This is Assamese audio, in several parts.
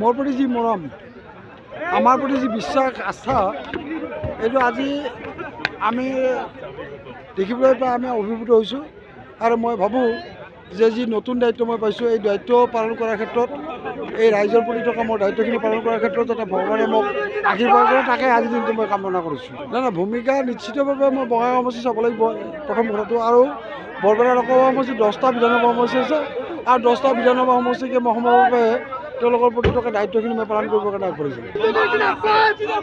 মোৰ প্ৰতি যি মৰম, আমাৰ প্ৰতি যি বিশ্বাস আস্থা, এইটো আজি আমি দেখিবলৈ পাই আমি অভিভূত হৈছোঁ। আৰু মই ভাবোঁ যে যি নতুন দায়িত্ব মই পাইছোঁ, এই দায়িত্ব পালন কৰাৰ ক্ষেত্ৰত, এই ৰাইজৰ প্ৰতি থকা মোৰ দায়িত্বখিনি পালন কৰাৰ ক্ষেত্ৰত যাতে ভগৱানে মোক আশীৰ্বাদ কৰে, তাকে আজি দিনটো মই কামনা কৰিছোঁ। নাই ভূমিকা নিশ্চিতভাৱে মই বঙাইগাঁও সমষ্টি চাব লাগিব প্ৰথম কথাটো। আৰু বৰপেটা লোকসভা সমষ্টিত 10টা বিধানসভা সমষ্টি আছে, আৰু 10টা বিধানসভা সমষ্টিকে মই সময়ভাৱে তেওঁলোকৰ প্ৰতি থকা দায়িত্বখিনি মই পালন কৰিবৰ কাৰণে আগবাঢ়িছোঁ।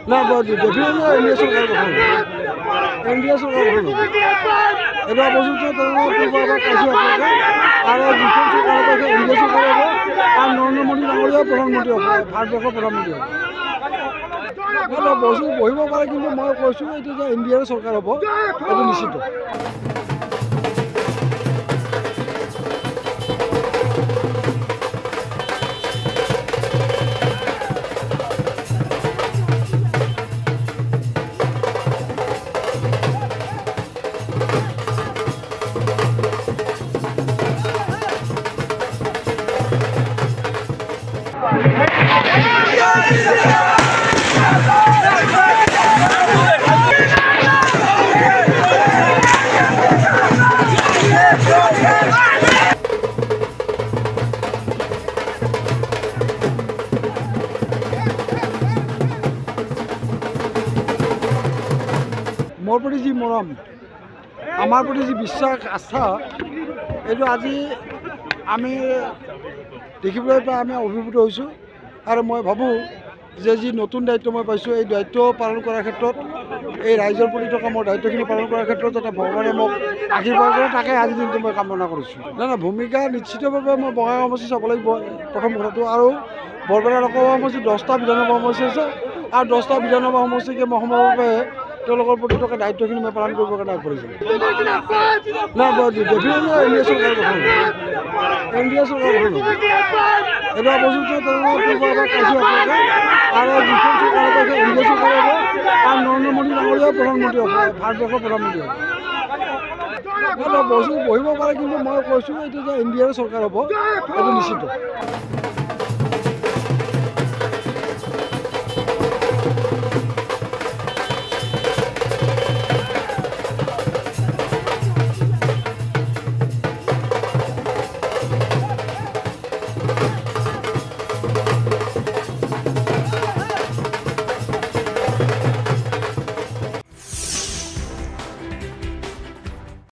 নাই ডেফিনেটলি এনডিএ চৰকাৰ গঠন হ'ব, এনডিএ চৰকাৰ গঠন হ'ব। এটা বস্তুটো তেওঁলোকে পূৰ্বৰপৰা পাইছোঁ আপোনালোকে। আৰু যিখন চৰকাৰ হ'ব সেই এনডিএ চৰকাৰ হ'ব, আৰু নৰেন্দ্ৰ মোদী ডাঙৰীয়াও প্ৰধানমন্ত্ৰী হ'ব, ভাৰতবৰ্ষৰ প্ৰধানমন্ত্ৰী হ'ব। এটা বস্তু বহিব পাৰে, কিন্তু মই কৈছোঁ এইটো যে এনডিএৰ চৰকাৰ হ'ব, এইটো নিশ্চিত। মোৰ প্ৰতি যি মৰম, আমাৰ প্ৰতি যি বিশ্বাস আস্থা, এইটো আজি আমি দেখিবলৈ পাই আমি অভিভূত হৈছোঁ। আৰু মই ভাবোঁ যে যি নতুন দায়িত্ব মই পাইছোঁ, এই দায়িত্ব পালন কৰাৰ ক্ষেত্ৰত, এই ৰাইজৰ প্ৰতি থকা মোৰ দায়িত্বখিনি পালন কৰাৰ ক্ষেত্ৰত যাতে ভগৱানে মোক আশীৰ্বাদ কৰে, তাকে আজি দিনটো মই কামনা কৰিছোঁ। নাই ভূমিকা নিশ্চিতভাৱে মই বঙাইগাঁও সমষ্টি চাব লাগিব প্ৰথম কথাটো। আৰু বৰপেটা লোকসভা সমষ্টিত 10টা বিধানসভা সমষ্টি আছে, আৰু 10টা বিধানসভা সমষ্টিকে মই সময়ভাৱে তেওঁলোকৰ প্ৰতি থকা দায়িত্বখিনি মই পালন কৰিবৰ কাৰণে আগবাঢ়িছোঁ। নাই ডেফিনেটলি এনডিএ চৰকাৰ গঠন হ'ব, এনডিএ চৰকাৰ গঠন হ'ব। এটা বস্তুটো তেওঁলোকে পূৰ্বৰপৰা পাইছোঁ আপোনালোকে। আৰু যিখন চৰকাৰ হ'ব সেই এনডিএ চৰকাৰ হ'ব, আৰু নৰেন্দ্ৰ মোদী ডাঙৰীয়াও প্ৰধানমন্ত্ৰী হ'ব, ভাৰতবৰ্ষৰ প্ৰধানমন্ত্ৰী হ'ব। এটা বস্তু বহিব পাৰে, কিন্তু মই কৈছোঁ এইটো যে এনডিএৰ চৰকাৰ হ'ব, এইটো নিশ্চিত।